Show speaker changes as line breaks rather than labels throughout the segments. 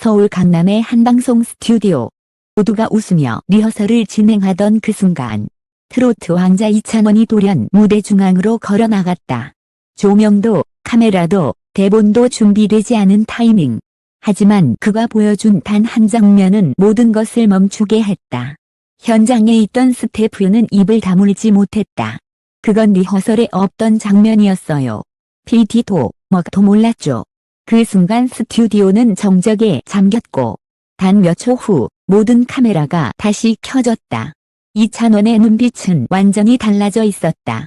서울 강남의 한 방송 스튜디오. 모두가 웃으며 리허설을 진행하던 그 순간 트로트 왕자 이찬원이 돌연 무대 중앙으로 걸어 나갔다. 조명도 카메라도 대본도 준비되지 않은 타이밍. 하지만 그가 보여준 단 한 장면은 모든 것을 멈추게 했다. 현장에 있던 스태프는 입을 다물지 못했다. 그건 리허설에 없던 장면이었어요. PD도 뭣도 몰랐죠. 그 순간 스튜디오는 정적에 잠겼고 단 몇 초 후 모든 카메라가 다시 켜졌다. 이찬원의 눈빛은 완전히 달라져 있었다.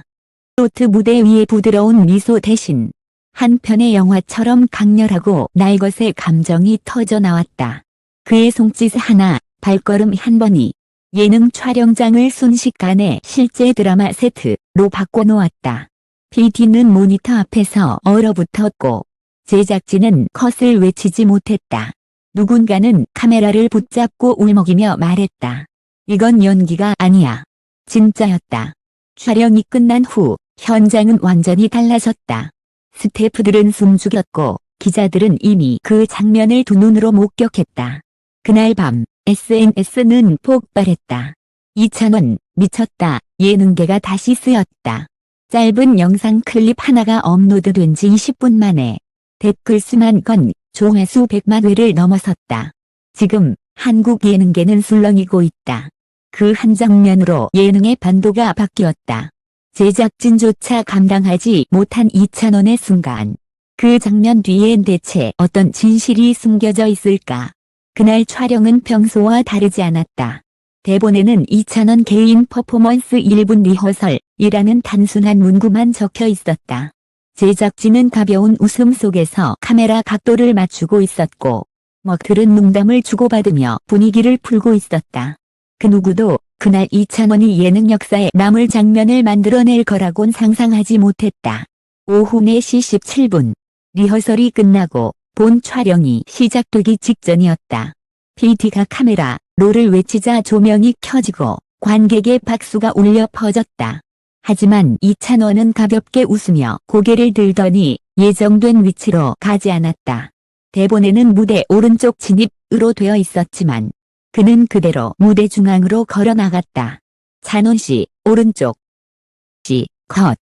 트로트 무대 위에 부드러운 미소 대신 한편의 영화처럼 강렬하고 날것의 감정이 터져 나왔다. 그의 손짓 하나, 발걸음 한 번이 예능 촬영장을 순식간에 실제 드라마 세트로 바꿔놓았다. PD는 모니터 앞에서 얼어붙었고 제작진은 컷을 외치지 못했다. 누군가는 카메라를 붙잡고 울먹이며 말했다. 이건 연기가 아니야. 진짜였다. 촬영이 끝난 후 현장은 완전히 달라졌다. 스태프들은 숨죽였고 기자들은 이미 그 장면을 두 눈으로 목격했다. 그날 밤 SNS는 폭발했다. 이찬원 미쳤다. 예능계가 다시 쓰였다. 짧은 영상 클립 하나가 업로드된 지 20분 만에 댓글 수만 건, 조회수 100만 회를 넘어섰다. 지금 한국 예능계는 술렁이고 있다. 그 한 장면으로 예능의 반도가 바뀌었다. 제작진조차 감당하지 못한 이찬원의 순간. 그 장면 뒤엔 대체 어떤 진실이 숨겨져 있을까? 그날 촬영은 평소와 다르지 않았다. 대본에는 이찬원 개인 퍼포먼스 1분 리허설이라는 단순한 문구만 적혀 있었다. 제작진은 가벼운 웃음 속에서 카메라 각도를 맞추고 있었고 먹들은 농담을 주고받으며 분위기를 풀고 있었다. 그 누구도 그날 이찬원이 예능 역사에 남을 장면을 만들어낼 거라곤 상상하지 못했다. 오후 4시 17분 리허설이 끝나고 본 촬영이 시작되기 직전이었다. PD가 카메라 롤을 외치자 조명이 켜지고 관객의 박수가 울려 퍼졌다. 하지만 이찬원은 가볍게 웃으며 고개를 들더니 예정된 위치로 가지 않았다. 대본에는 무대 오른쪽 진입으로 되어 있었지만 그는 그대로 무대 중앙으로 걸어 나갔다. 찬원 씨, 오른쪽. 씨, 컷.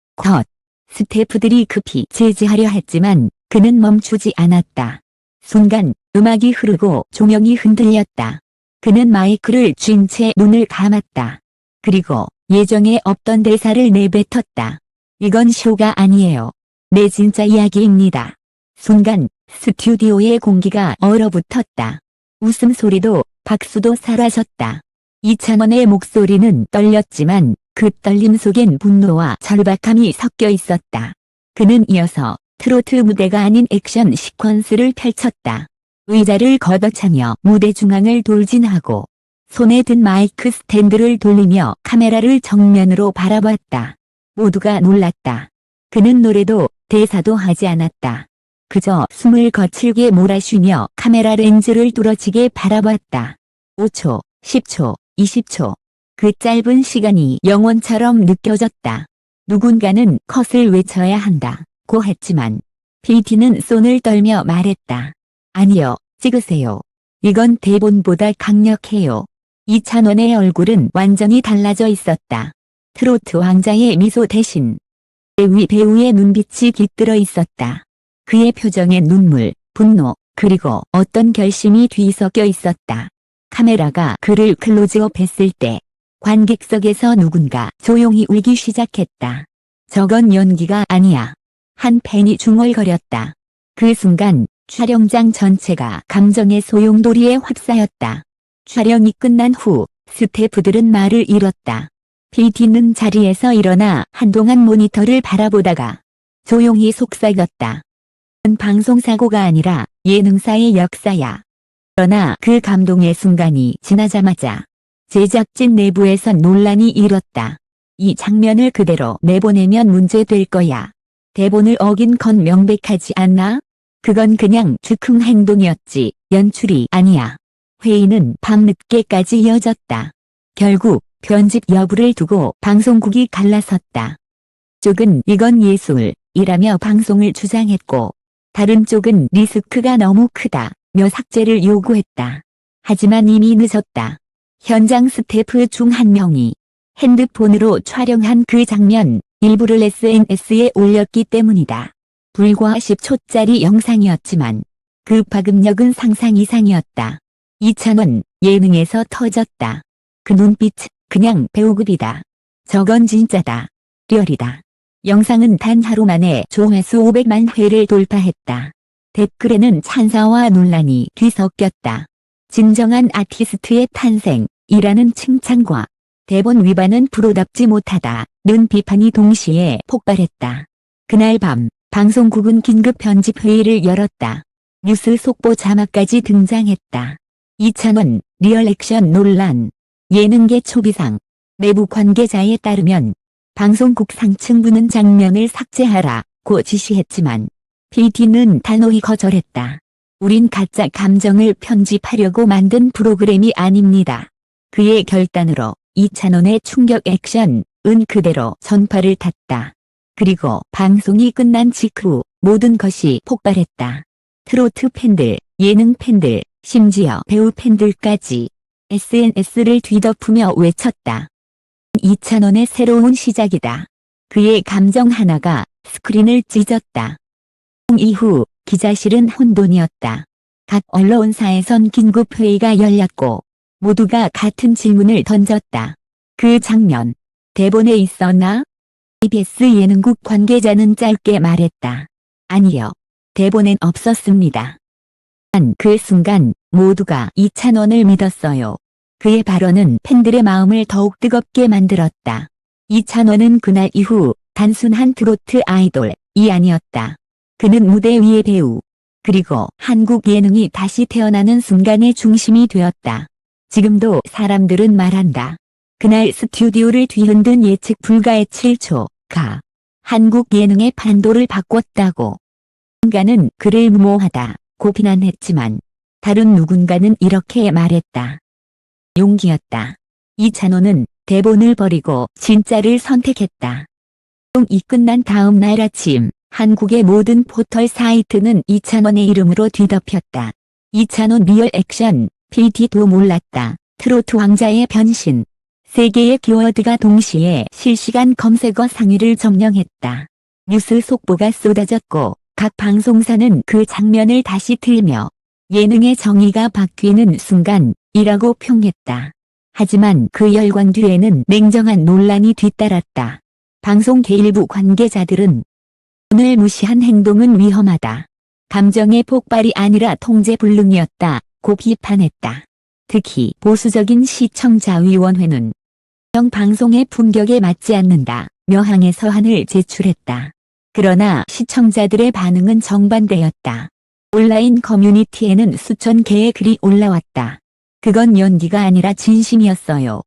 스태프들이 급히 제지하려 했지만 그는 멈추지 않았다. 순간 음악이 흐르고 조명이 흔들렸다. 그는 마이크를 쥔 채 눈을 감았다. 그리고 예정에 없던 대사를 내뱉었다. 이건 쇼가 아니에요. 내 진짜 이야기입니다. 순간 스튜디오의 공기가 얼어붙었다. 웃음소리도 박수도 사라졌다. 이찬원의 목소리는 떨렸지만 그 떨림 속엔 분노와 절박함이 섞여 있었다. 그는 이어서 트로트 무대가 아닌 액션 시퀀스를 펼쳤다. 의자를 걷어차며 무대 중앙을 돌진하고 손에 든 마이크 스탠드를 돌리며 카메라를 정면으로 바라봤다. 모두가 놀랐다. 그는 노래도 대사도 하지 않았다. 그저 숨을 거칠게 몰아쉬며 카메라 렌즈를 뚫어지게 바라봤다. 5초, 10초, 20초. 그 짧은 시간이 영원처럼 느껴졌다. 누군가는 컷을 외쳐야 한다고 했지만 PD는 손을 떨며 말했다. 아니요, 찍으세요. 이건 대본보다 강력해요. 이찬원의 얼굴은 완전히 달라져 있었다. 트로트 왕자의 미소 대신 배우의 눈빛이 깃들어 있었다. 그의 표정엔 눈물, 분노, 그리고 어떤 결심이 뒤섞여 있었다. 카메라가 그를 클로즈업했을 때 관객석에서 누군가 조용히 울기 시작했다. 저건 연기가 아니야. 한 팬이 중얼거렸다. 그 순간 촬영장 전체가 감정의 소용돌이에 휩싸였다. 촬영이 끝난 후 스태프들은 말을 잃었다. PD는 자리에서 일어나 한동안 모니터를 바라보다가 조용히 속삭였다. 방송사고가 아니라 예능사의 역사야. 그러나 그 감동의 순간이 지나자마자 제작진 내부에선 논란이 일었다. 이 장면을 그대로 내보내면 문제될 거야. 대본을 어긴 건 명백하지 않나? 그건 그냥 즉흥 행동이었지 연출이 아니야. 회의는 밤늦게까지 이어졌다. 결국 편집 여부를 두고 방송국이 갈라섰다. 쪽은 이건 예술이라며 방송을 주장했고 다른 쪽은 리스크가 너무 크다 며 삭제를 요구했다. 하지만 이미 늦었다. 현장 스태프 중 한 명이 핸드폰으로 촬영한 그 장면 일부를 SNS에 올렸기 때문이다. 불과 10초짜리 영상이었지만 그 파급력은 상상 이상이었다. 이찬원, 예능에서 터졌다. 그 눈빛, 그냥 배우급이다. 저건 진짜다. 리얼이다. 영상은 단 하루 만에 조회수 500만 회를 돌파했다. 댓글에는 찬사와 논란이 뒤섞였다. 진정한 아티스트의 탄생이라는 칭찬과 대본 위반은 프로답지 못하다는 비판이 동시에 폭발했다. 그날 밤 방송국은 긴급 편집회의를 열었다. 뉴스 속보 자막까지 등장했다. 이찬원 리얼 액션 논란. 예능계 초기상. 내부 관계자에 따르면 방송국 상층부는 장면을 삭제하라고 지시했지만 PD는 단호히 거절했다. 우린 가짜 감정을 편집하려고 만든 프로그램이 아닙니다. 그의 결단으로 이찬원의 충격 액션은 그대로 전파를 탔다. 그리고 방송이 끝난 직후 모든 것이 폭발했다. 트로트 팬들, 예능 팬들, 심지어 배우 팬들까지 SNS를 뒤덮으며 외쳤다. 이찬원의 새로운 시작이다. 그의 감정 하나가 스크린을 찢었다. 이후 기자실은 혼돈이었다. 각 언론사에선 긴급회의가 열렸고 모두가 같은 질문을 던졌다. 그 장면, 대본에 있었나? KBS 예능국 관계자는 짧게 말했다. 아니요. 대본엔 없었습니다. 그 순간 모두가 이찬원을 믿었어요. 그의 발언은 팬들의 마음을 더욱 뜨겁게 만들었다. 이찬원은 그날 이후 단순한 트로트 아이돌이 아니었다. 그는 무대 위의 배우, 그리고 한국 예능이 다시 태어나는 순간의 중심이 되었다. 지금도 사람들은 말한다. 그날 스튜디오를 뒤흔든 예측 불가의 7초가 한국 예능의 판도를 바꿨다고. 누군가는 그를 무모하다고 비난했지만 다른 누군가는 이렇게 말했다. 용기였다. 이찬원은 대본을 버리고 진짜를 선택했다. 이 끝난 다음 날 아침 한국의 모든 포털 사이트는 이찬원의 이름으로 뒤덮였다. 이찬원 리얼 액션, PD도 몰랐다. 트로트 왕자의 변신. 세 개의 키워드가 동시에 실시간 검색어 상위를 점령했다. 뉴스 속보가 쏟아졌고 각 방송사는 그 장면을 다시 틀며 예능의 정의가 바뀌는 순간이라고 평했다. 하지만 그 열광 뒤에는 냉정한 논란이 뒤따랐다. 방송계 일부 관계자들은 오늘 무시한 행동은 위험하다. 감정의 폭발이 아니라 통제불능이었다고 비판했다. 특히 보수적인 시청자위원회는 방송의 품격에 맞지 않는다며 항의 서한을 제출했다. 그러나 시청자들의 반응은 정반대였다. 온라인 커뮤니티에는 수천 개의 글이 올라왔다. 그건 연기가 아니라 진심이었어요.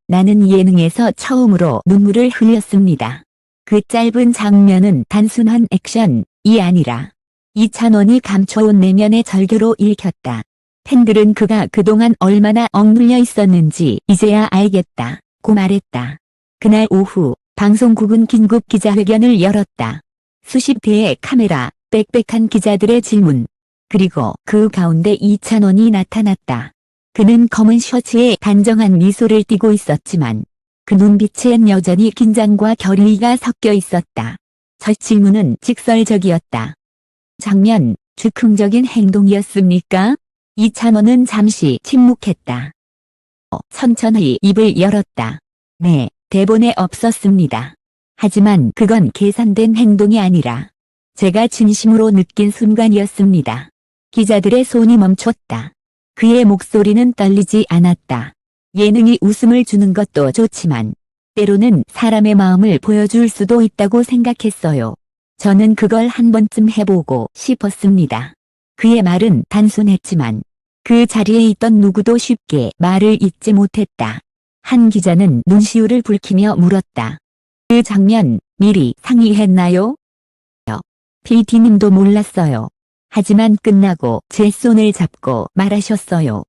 나는 예능에서 처음으로 눈물을 흘렸습니다. 그 짧은 장면은 단순한 액션이 아니라 이찬원이 감춰온 내면의 절규로 읽혔다. 팬들은 그가 그동안 얼마나 억눌려 있었는지 이제야 알겠다고 말했다. 그날 오후 방송국은 긴급 기자회견을 열었다. 수십 대의 카메라, 빽빽한 기자들의 질문. 그리고 그 가운데 이찬원이 나타났다. 그는 검은 셔츠에 단정한 미소를 띠고 있었지만 그 눈빛엔 여전히 긴장과 결의가 섞여 있었다. 첫 질문은 직설적이었다. 장면, 즉흥적인 행동이었습니까? 이찬원은 잠시 침묵했다. 천천히 입을 열었다. 네, 대본에 없었습니다. 하지만 그건 계산된 행동이 아니라 제가 진심으로 느낀 순간이었습니다. 기자들의 손이 멈췄다. 그의 목소리는 떨리지 않았다. 예능이 웃음을 주는 것도 좋지만 때로는 사람의 마음을 보여줄 수도 있다고 생각했어요. 저는 그걸 한 번쯤 해보고 싶었습니다. 그의 말은 단순했지만 그 자리에 있던 누구도 쉽게 말을 잇지 못했다. 한 기자는 눈시울을 붉히며 물었다. 그 장면 미리 상의했나요? PD님도 몰랐어요. 하지만 끝나고 제 손을 잡고 말하셨어요.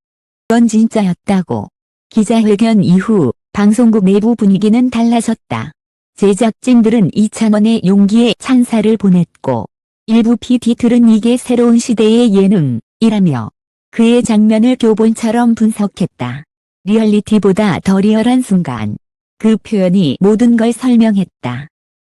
그건 진짜였다고. 기자회견 이후 방송국 내부 분위기는 달라졌다. 제작진들은 이찬원의 용기에 찬사를 보냈고 일부 PD들은 이게 새로운 시대의 예능이 이라며 그의 장면을 교본처럼 분석했다. 리얼리티보다 더 리얼한 순간. 그 표현이 모든 걸 설명했다.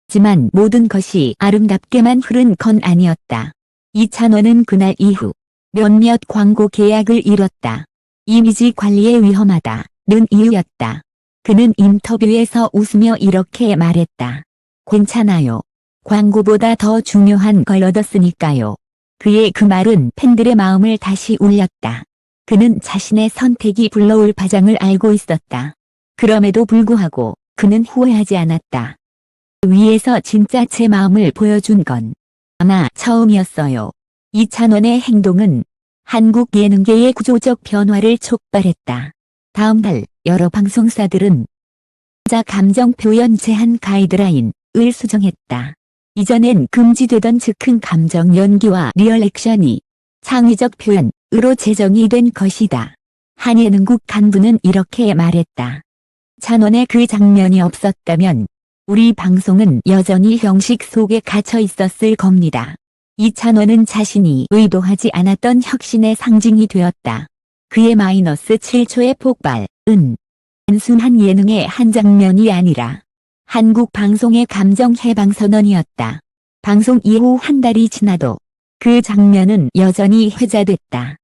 하지만 모든 것이 아름답게만 흐른 건 아니었다. 이찬원은 그날 이후 몇몇 광고 계약을 잃었다. 이미지 관리에 위험하다는 이유였다. 그는 인터뷰에서 웃으며 이렇게 말했다. 괜찮아요. 광고보다 더 중요한 걸 얻었으니까요. 그의 그 말은 팬들의 마음을 다시 울렸다. 그는 자신의 선택이 불러올 파장을 알고 있었다. 그럼에도 불구하고 그는 후회하지 않았다. 위에서 진짜 제 마음을 보여준 건 아마 처음이었어요. 이찬원의 행동은 한국 예능계의 구조적 변화를 촉발했다. 다음 달 여러 방송사들은 자 감정 표현 제한 가이드라인을 수정했다. 이전엔 금지되던 즉흥 감정 연기와 리얼 액션이 창의적 표현으로 제정이 된 것이다. 한 예능국 간부는 이렇게 말했다. 찬원의 그 장면이 없었다면 우리 방송은 여전히 형식 속에 갇혀 있었을 겁니다. 이찬원은 자신이 의도하지 않았던 혁신의 상징이 되었다. 그의 마이너스 7초의 폭발은 단순한 예능의 한 장면이 아니라 한국 방송의 감정 해방 선언이었다. 방송 이후 한 달이 지나도 그 장면은 여전히 회자됐다.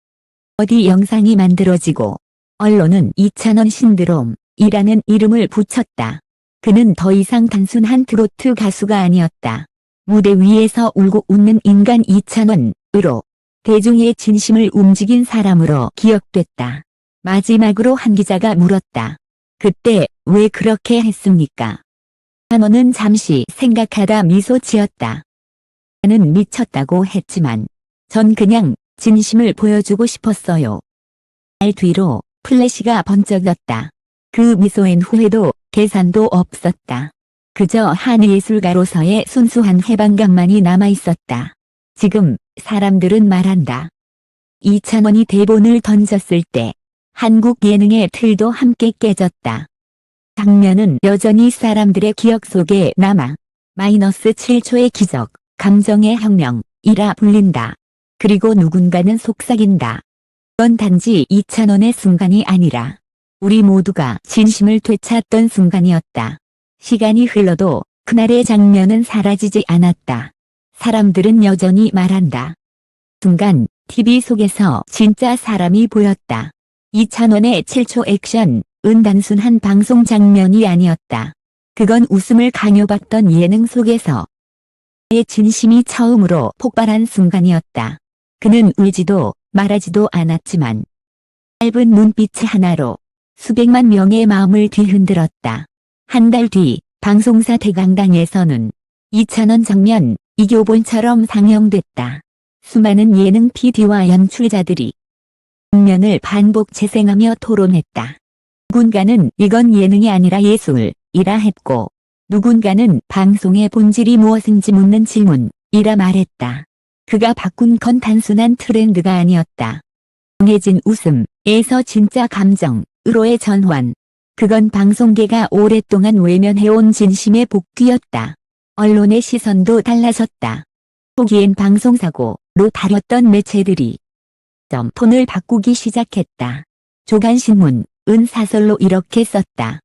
어디 영상이 만들어지고 언론은 이찬원 신드롬이라는 이름을 붙였다. 그는 더 이상 단순한 트로트 가수가 아니었다. 무대 위에서 울고 웃는 인간 이찬원으로 대중의 진심을 움직인 사람으로 기억됐다. 마지막으로 한 기자가 물었다. 그때 왜 그렇게 했습니까? 이찬원은 잠시 생각하다 미소 지었다. 나는 미쳤다고 했지만 전 그냥 진심을 보여주고 싶었어요. 날 뒤로 플래시가 번쩍였다. 그 미소엔 후회도 계산도 없었다. 그저 한 예술가로서의 순수한 해방감만이 남아있었다. 지금 사람들은 말한다. 이찬원이 대본을 던졌을 때 한국 예능의 틀도 함께 깨졌다. 장면은 여전히 사람들의 기억 속에 남아 마이너스 7초의 기적, 감정의 혁명이라 불린다. 그리고 누군가는 속삭인다. 그건 단지 이찬원의 순간이 아니라 우리 모두가 진심을 되찾던 순간이었다. 시간이 흘러도 그날의 장면은 사라지지 않았다. 사람들은 여전히 말한다. 순간 TV 속에서 진짜 사람이 보였다. 이찬원의 7초 액션은 단순한 방송 장면이 아니었다. 그건 웃음을 강요받던 예능 속에서 의 진심이 처음으로 폭발한 순간이었다. 그는 울지도 말하지도 않았지만 짧은 눈빛 하나로 수백만 명의 마음을 뒤흔들었다. 한 달 뒤 방송사 대강당에서는 이찬원 장면 이교본처럼 상영됐다. 수많은 예능 PD와 연출자들이 장면을 반복 재생하며 토론했다. 누군가는 이건 예능이 아니라 예술이라 했고 누군가는 방송의 본질이 무엇인지 묻는 질문이라 말했다. 그가 바꾼 건 단순한 트렌드가 아니었다. 정해진 웃음에서 진짜 감정으로의 전환. 그건 방송계가 오랫동안 외면해온 진심의 복귀였다. 언론의 시선도 달라졌다. 초기엔 방송사고로 다뤘던 매체들이 톤을 바꾸기 시작했다. 조간신문은 사설로 이렇게 썼다.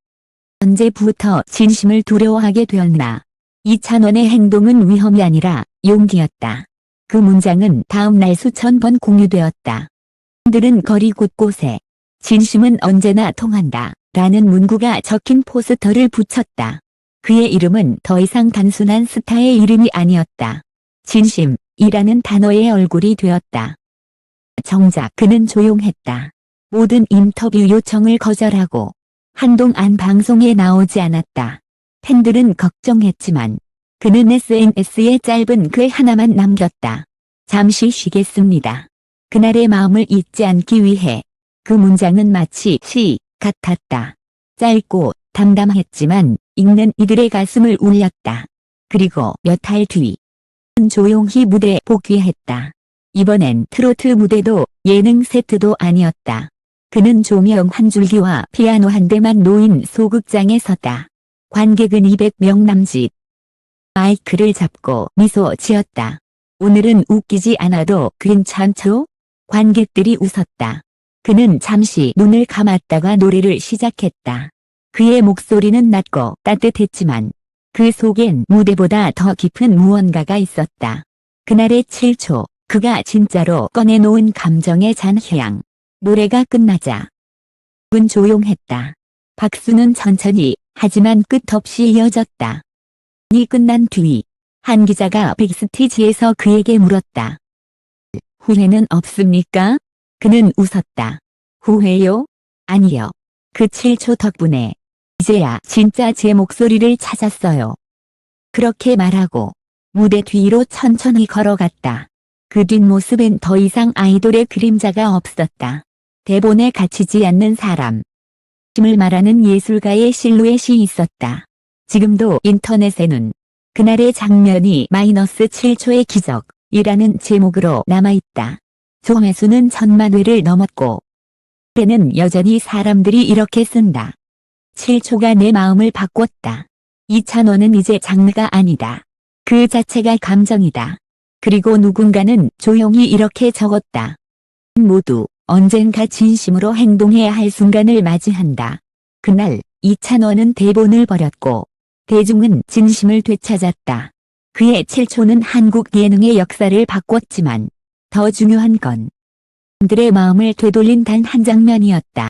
언제부터 진심을 두려워하게 되었나. 이찬원의 행동은 위험이 아니라 용기였다. 그 문장은 다음 날 수천 번 공유되었다. 팬들은 거리 곳곳에 진심은 언제나 통한다 라는 문구가 적힌 포스터를 붙였다. 그의 이름은 더 이상 단순한 스타의 이름이 아니었다. 진심이라는 단어의 얼굴이 되었다. 정작 그는 조용했다. 모든 인터뷰 요청을 거절하고 한동안 방송에 나오지 않았다. 팬들은 걱정했지만 그는 SNS에 짧은 글 하나만 남겼다. 잠시 쉬겠습니다. 그날의 마음을 잊지 않기 위해. 그 문장은 마치 시 같았다. 짧고 담담했지만 읽는 이들의 가슴을 울렸다. 그리고 몇 달 뒤 조용히 무대에 복귀했다. 이번엔 트로트 무대도 예능 세트도 아니었다. 그는 조명 한 줄기와 피아노 한 대만 놓인 소극장에 섰다. 관객은 200명 남짓. 마이크를 잡고 미소 지었다. 오늘은 웃기지 않아도 괜찮죠? 관객들이 웃었다. 그는 잠시 눈을 감았다가 노래를 시작했다. 그의 목소리는 낮고 따뜻했지만 그 속엔 무대보다 더 깊은 무언가가 있었다. 그날의 7초, 그가 진짜로 꺼내놓은 감정의 잔향. 노래가 끝나자 은 조용했다. 박수는 천천히 하지만 끝없이 이어졌다. 이 끝난 뒤 한 기자가 백스티지에서 그에게 물었다. 후회는 없습니까? 그는 웃었다. 후회요? 아니요. 그 7초 덕분에 이제야 진짜 제 목소리를 찾았어요. 그렇게 말하고 무대 뒤로 천천히 걸어갔다. 그 뒷모습엔 더 이상 아이돌의 그림자가 없었다. 대본에 갇히지 않는 사람. 힘을 말하는 예술가의 실루엣이 있었다. 지금도 인터넷에는 그날의 장면이 -7초의 기적이라는 제목으로 남아있다. 조회수는 1000만 회를 넘었고 때는 여전히 사람들이 이렇게 쓴다. 7초가 내 마음을 바꿨다. 이찬원은 이제 장르가 아니다. 그 자체가 감정이다. 그리고 누군가는 조용히 이렇게 적었다. 모두 언젠가 진심으로 행동해야 할 순간을 맞이한다. 그날 이찬원은 대본을 버렸고 대중은 진심을 되찾았다. 그의 7초는 한국 예능의 역사를 바꿨지만 더 중요한 건 들의 마음을 되돌린 단 한 장면이었다.